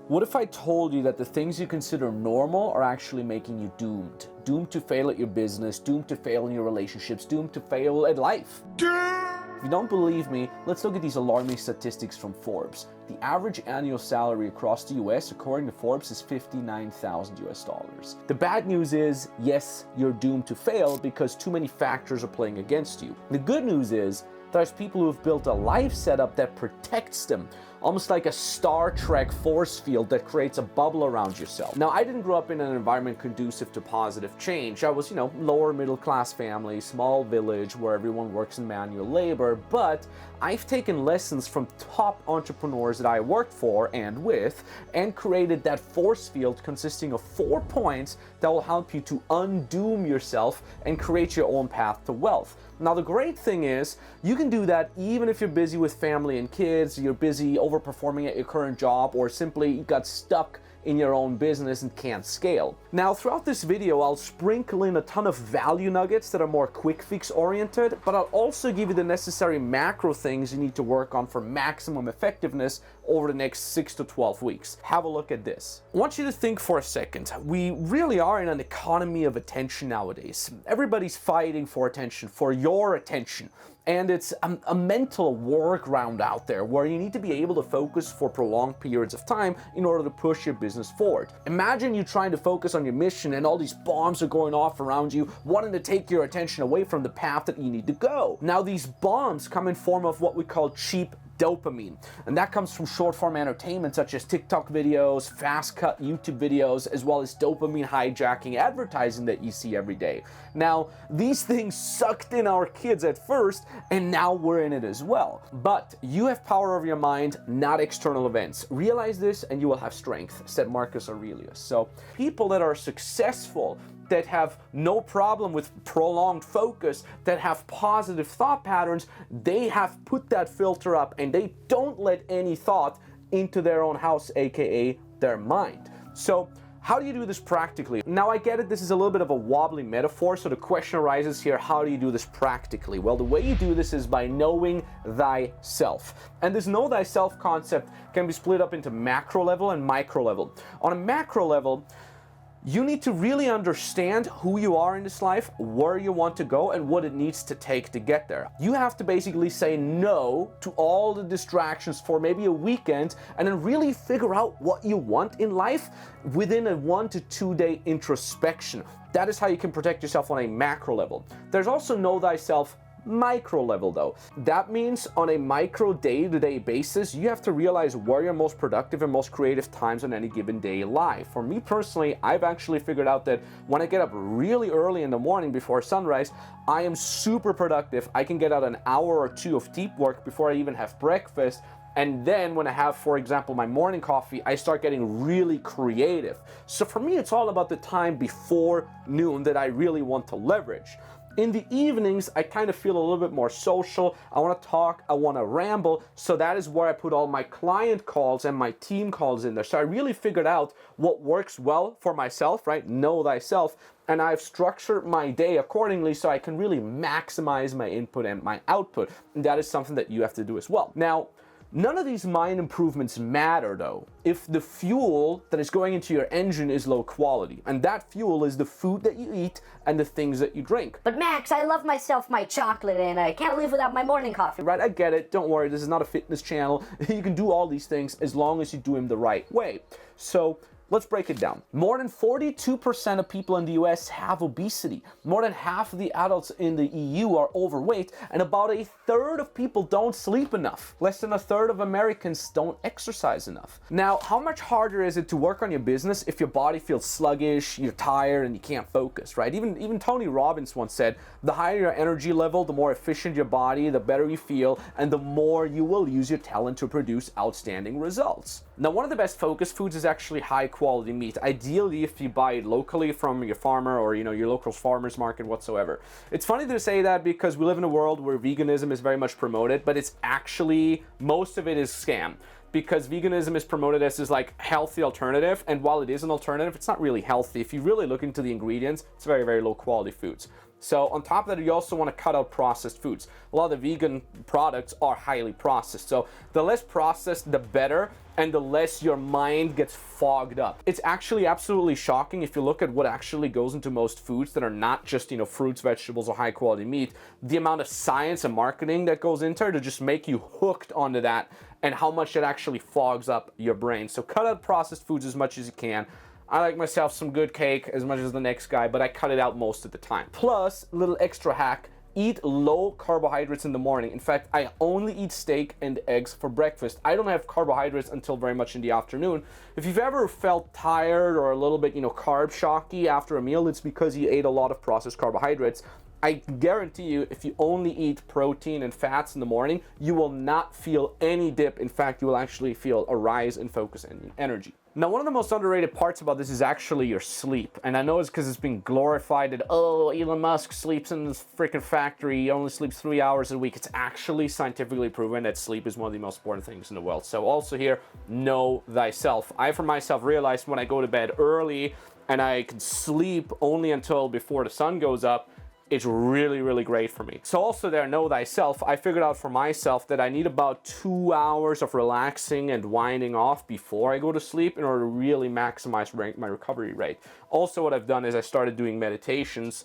What if I told you that the things you consider normal are actually making you doomed? Doomed to fail at your business, doomed to fail in your relationships, doomed to fail at life. If you don't believe me, let's look at these alarming statistics from Forbes. The average annual salary across the US, according to Forbes, is $59,000 US. The bad news is, yes, you're doomed to fail because too many factors are playing against you. The good news is, there's people who have built a life setup that protects them, almost like a Star Trek force field that creates a bubble around yourself. Now, I didn't grow up in an environment conducive to positive change. I was, lower middle class family, small village where everyone works in manual labor, but I've taken lessons from top entrepreneurs that I worked for and with, and created that force field consisting of 4 points that will help you to undoom yourself and create your own path to wealth. Now, the great thing is, you can do that even if you're busy with family and kids, you're busy overperforming at your current job, or simply you got stuck in your own business and can't scale. Now, throughout this video, I'll sprinkle in a ton of value nuggets that are more quick fix oriented, but I'll also give you the necessary macro things you need to work on for maximum effectiveness over the next 6 to 12 weeks. Have a look at this. I want you to think for a second. We really are in an economy of attention nowadays. Everybody's fighting for attention, for your attention. And it's a mental war ground out there where you need to be able to focus for prolonged periods of time in order to push your business forward. Imagine you trying to focus on your mission and all these bombs are going off around you, wanting to take your attention away from the path that you need to go. Now, these bombs come in form of what we call cheap dopamine, and that comes from short form entertainment such as TikTok videos, fast cut YouTube videos, as well as dopamine hijacking advertising that you see every day. Now, these things sucked in our kids at first, and now we're in it as well. But you have power over your mind, not external events. Realize this and you will have strength, said Marcus Aurelius. So people that are successful, that have no problem with prolonged focus, that have positive thought patterns, they have put that filter up and they don't let any thought into their own house, aka their mind. So how do you do this practically? Now, I get it, this is a little bit of a wobbly metaphor, so the question arises here, how do you do this practically? Well, the way you do this is by knowing thyself. And this know thyself concept can be split up into macro level and micro level. On a macro level, you need to really understand who you are in this life, where you want to go, and what it needs to take to get there. You have to basically say no to all the distractions for maybe a weekend, and then really figure out what you want in life within a 1 to 2 day introspection. That is how you can protect yourself on a macro level. There's also know thyself micro level though. That means on a micro day-to-day basis, you have to realize where your most productive and most creative times on any given day lie. For me personally, I've actually figured out that when I get up really early in the morning before sunrise, I am super productive. I can get out an hour or two of deep work before I even have breakfast. And then when I have, for example, my morning coffee, I start getting really creative. So for me, it's all about the time before noon that I really want to leverage. In the evenings, I kind of feel a little bit more social. I want to talk, I want to ramble. So that is where I put all my client calls and my team calls in there. So I really figured out what works well for myself, right? Know thyself. And I've structured my day accordingly so I can really maximize my input and my output. And that is something that you have to do as well. Now, none of these mind improvements matter though if the fuel that is going into your engine is low quality. And that fuel is the food that you eat and the things that you drink. But Max, I love myself my chocolate and I can't live without my morning coffee. Right, I get it. Don't worry, this is not a fitness channel. You can do all these things as long as you do them the right way. So let's break it down. More than 42% of people in the US have obesity. More than half of the adults in the EU are overweight, and about a third of people don't sleep enough. Less than a third of Americans don't exercise enough. Now, how much harder is it to work on your business if your body feels sluggish, you're tired, and you can't focus, right? Even Tony Robbins once said, the higher your energy level, the more efficient your body, the better you feel, and the more you will use your talent to produce outstanding results. Now, one of the best focus foods is actually high quality meat. Ideally, if you buy it locally from your farmer or your local farmer's market whatsoever. It's funny to say that because we live in a world where veganism is very much promoted, but it's actually, most of it is scam. Because veganism is promoted as this like healthy alternative, and while it is an alternative, it's not really healthy. If you really look into the ingredients, it's very, very low quality foods. So on top of that, you also want to cut out processed foods. A lot of the vegan products are highly processed. So the less processed, the better. and the less your mind gets fogged up. It's actually absolutely shocking if you look at what actually goes into most foods that are not just, fruits, vegetables, or high quality meat, the amount of science and marketing that goes into it to just make you hooked onto that, and how much it actually fogs up your brain. So cut out processed foods as much as you can. I like myself some good cake as much as the next guy, but I cut it out most of the time. Plus, little extra hack, eat low carbohydrates in the morning. In fact, I only eat steak and eggs for breakfast. I don't have carbohydrates until very much in the afternoon. If you've ever felt tired or a little bit, carb shocky after a meal, it's because you ate a lot of processed carbohydrates. I guarantee you, if you only eat protein and fats in the morning, you will not feel any dip. In fact, you will actually feel a rise in focus and energy. Now, one of the most underrated parts about this is actually your sleep. And I know it's because it's been glorified that, oh, Elon Musk sleeps in this freaking factory. He only sleeps 3 hours a week. It's actually scientifically proven that sleep is one of the most important things in the world. So also here, know thyself. I, for myself, realized when I go to bed early and I can sleep only until before the sun goes up, it's really, really great for me. So also there, know thyself. I figured out for myself that I need about 2 hours of relaxing and winding off before I go to sleep in order to really maximize my recovery rate. Also, what I've done is I started doing meditations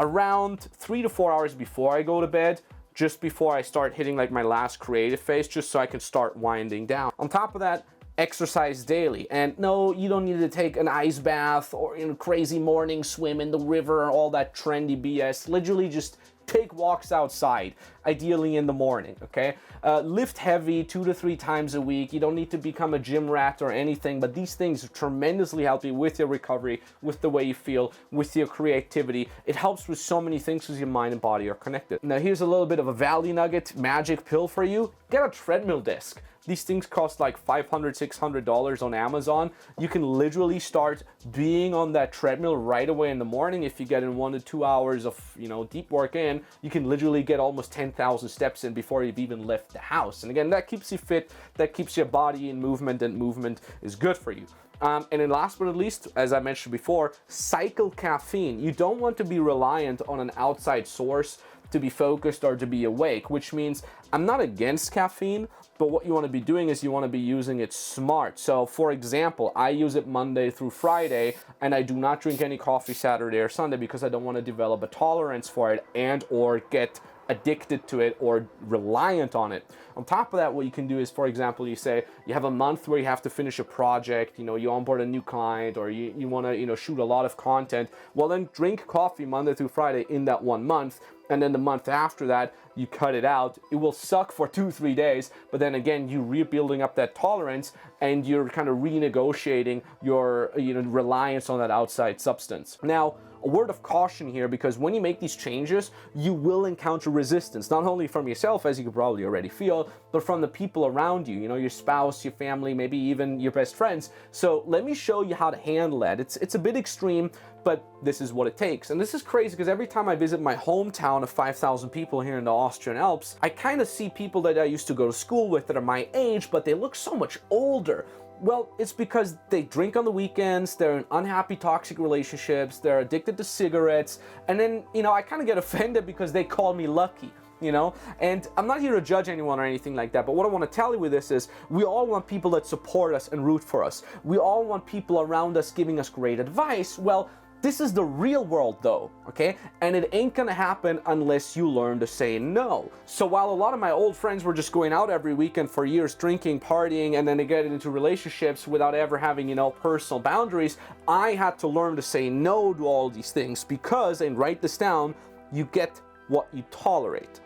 around 3 to 4 hours before I go to bed, just before I start hitting like my last creative phase, just so I can start winding down. On top of that, exercise daily. And no, you don't need to take an ice bath or crazy morning swim in the river or all that trendy BS. Literally just take walks outside, ideally in the morning, okay? Lift heavy 2 to 3 times a week. You don't need to become a gym rat or anything, but these things tremendously help you with your recovery, with the way you feel, with your creativity. It helps with so many things because your mind and body are connected. Now here's a little bit of a value nugget, magic pill for you. Get a treadmill disc. These things cost like $500, $600 on Amazon. You can literally start being on that treadmill right away in the morning. If you get in 1 to 2 hours of, deep work in, you can literally get almost 10,000 steps in before you've even left the house. And again, that keeps you fit, that keeps your body in movement, and movement is good for you. And then last but not least, as I mentioned before, cycle caffeine. You don't want to be reliant on an outside source to be focused or to be awake, which means I'm not against caffeine, but what you want to be doing is you want to be using it smart. So for example, I use it Monday through Friday, and I do not drink any coffee Saturday or Sunday because I don't want to develop a tolerance for it and or get addicted to it or reliant on it. On top of that, what you can do is, for example, you say you have a month where you have to finish a project, you onboard a new client, or you want to, shoot a lot of content. Well, then drink coffee Monday through Friday in that 1 month. And then the month after that, you cut it out. It will suck for 2-3 days, but then again, you're rebuilding up that tolerance and you're kind of renegotiating your reliance on that outside substance. Now, a word of caution here, because when you make these changes, you will encounter resistance, not only from yourself, as you could probably already feel, but from the people around you, your spouse, your family, maybe even your best friends. So let me show you how to handle that. It's a bit extreme, but this is what it takes. And this is crazy because every time I visit my hometown of 5,000 people here in the Austrian Alps, I kind of see people that I used to go to school with that are my age, but they look so much older. Well, it's because they drink on the weekends, they're in unhappy, toxic relationships, they're addicted to cigarettes, and then, I kind of get offended because they call me lucky. And I'm not here to judge anyone or anything like that, but what I want to tell you with this is we all want people that support us and root for us. We all want people around us giving us great advice. Well, this is the real world though, okay? And it ain't gonna happen unless you learn to say no. So while a lot of my old friends were just going out every weekend for years, drinking, partying, and then they get into relationships without ever having, personal boundaries, I had to learn to say no to all these things because, and write this down, you get what you tolerate.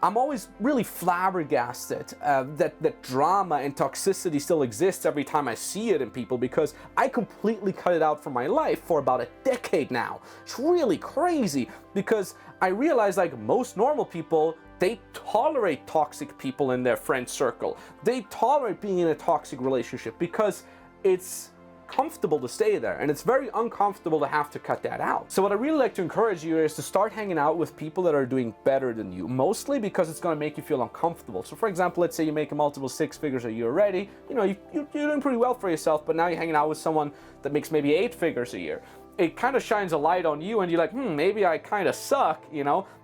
I'm always really flabbergasted that drama and toxicity still exists every time I see it in people, because I completely cut it out from my life for about a decade now. It's really crazy because I realize like most normal people, they tolerate toxic people in their friend circle. They tolerate being in a toxic relationship because it's comfortable to stay there, and it's very uncomfortable to have to cut that out. So what I really like to encourage you is to start hanging out with people that are doing better than you, mostly because it's going to make you feel uncomfortable. So for example, let's say you make a multiple 6 figures a year already, you're doing pretty well for yourself, but now you're hanging out with someone that makes maybe 8 figures a year. It kind of shines a light on you and you're like, maybe I kind of suck,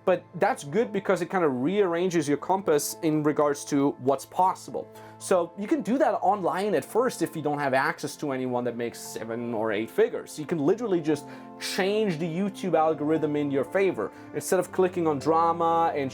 but that's good because it kind of rearranges your compass in regards to what's possible. So you can do that online at first if you don't have access to anyone that makes 7 or 8 figures. You can literally just change the YouTube algorithm in your favor. Instead of clicking on drama and,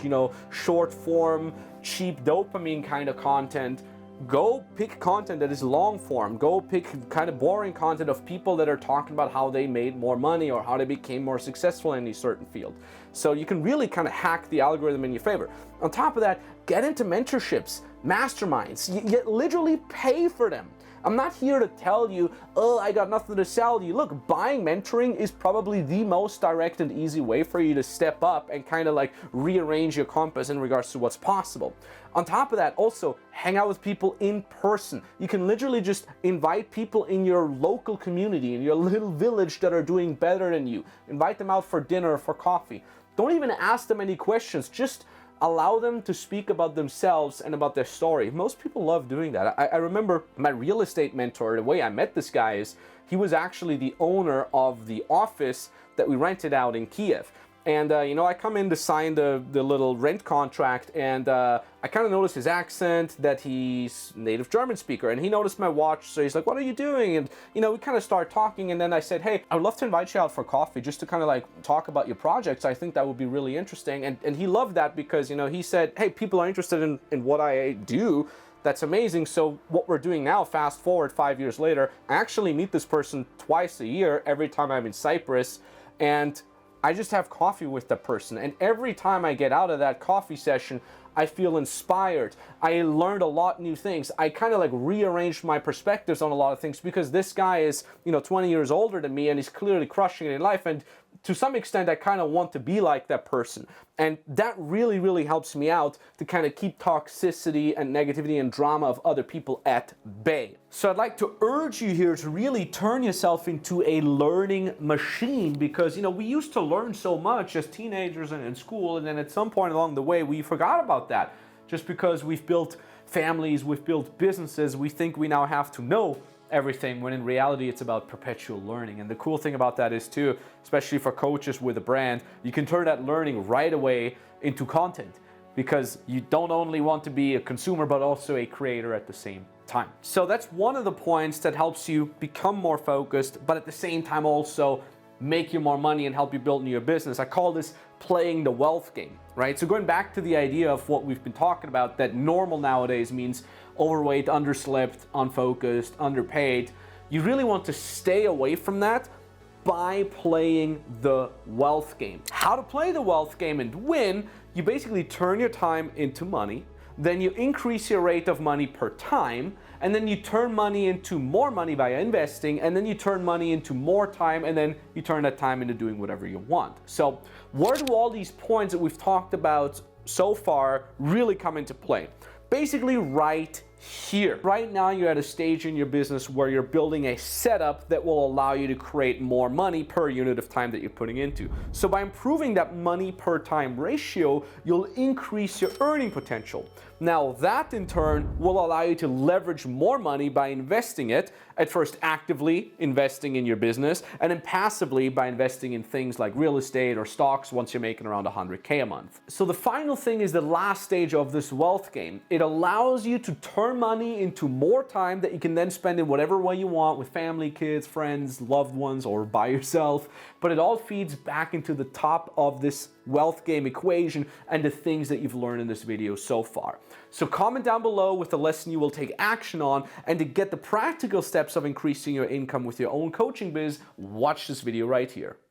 short form, cheap dopamine kind of content, go pick content that is long form. Go pick kind of boring content of people that are talking about how they made more money or how they became more successful in a certain field. So you can really kind of hack the algorithm in your favor. On top of that, get into mentorships, masterminds. You literally pay for them. I'm not here to tell you, oh, I got nothing to sell you. Look, buying mentoring is probably the most direct and easy way for you to step up and kind of like rearrange your compass in regards to what's possible. On top of that, also hang out with people in person. You can literally just invite people in your local community, in your little village that are doing better than you. Invite them out for dinner or for coffee. Don't even ask them any questions. Just allow them to speak about themselves and about their story. Most people love doing that. I remember my real estate mentor, the way I met this guy is he was actually the owner of the office that we rented out in Kiev. And, I come in to sign the little rent contract, and I kind of noticed his accent, that he's native German speaker, and he noticed my watch, so he's like, what are you doing? And, we kind of started talking, and then I said, hey, I would love to invite you out for coffee just to kind of like talk about your projects. I think that would be really interesting. And he loved that because, he said, hey, people are interested in what I do. That's amazing. So what we're doing now, fast forward 5 years later, I actually meet this person twice a year, every time I'm in Cyprus, and I just have coffee with the person, and every time I get out of that coffee session, I feel inspired. I learned a lot new things. I kind of like rearranged my perspectives on a lot of things because this guy is, 20 years older than me and he's clearly crushing it in life. And to some extent, I kind of want to be like that person. And that really, really helps me out to kind of keep toxicity and negativity and drama of other people at bay. So I'd like to urge you here to really turn yourself into a learning machine because, we used to learn so much as teenagers and in school, and then at some point along the way, we forgot about that. Just because we've built families, we've built businesses, we think we now have to know everything, when in reality it's about perpetual learning. And the cool thing about that is too, especially for coaches with a brand, you can turn that learning right away into content because you don't only want to be a consumer but also a creator at the same time. So that's one of the points that helps you become more focused, but at the same time also make you more money and help you build your business. I call this playing the wealth game, right? So going back to the idea of what we've been talking about, that normal nowadays means overweight, underslept, unfocused, underpaid. You really want to stay away from that by playing the wealth game. How to play the wealth game and win, you basically turn your time into money, then you increase your rate of money per time, and then you turn money into more money by investing, and then you turn money into more time, and then you turn that time into doing whatever you want. So where do all these points that we've talked about so far really come into play? Basically right here. Right now you're at a stage in your business where you're building a setup that will allow you to create more money per unit of time that you're putting into. So by improving that money per time ratio, you'll increase your earning potential. Now that in turn will allow you to leverage more money by investing it, at first actively investing in your business, and then passively by investing in things like real estate or stocks once you're making around 100K a month. So the final thing is the last stage of this wealth game. It allows you to turn money into more time that you can then spend in whatever way you want with family, kids, friends, loved ones, or by yourself. But it all feeds back into the top of this wealth game equation and the things that you've learned in this video so far. So comment down below with the lesson you will take action on, and to get the practical steps of increasing your income with your own coaching biz, watch this video right here.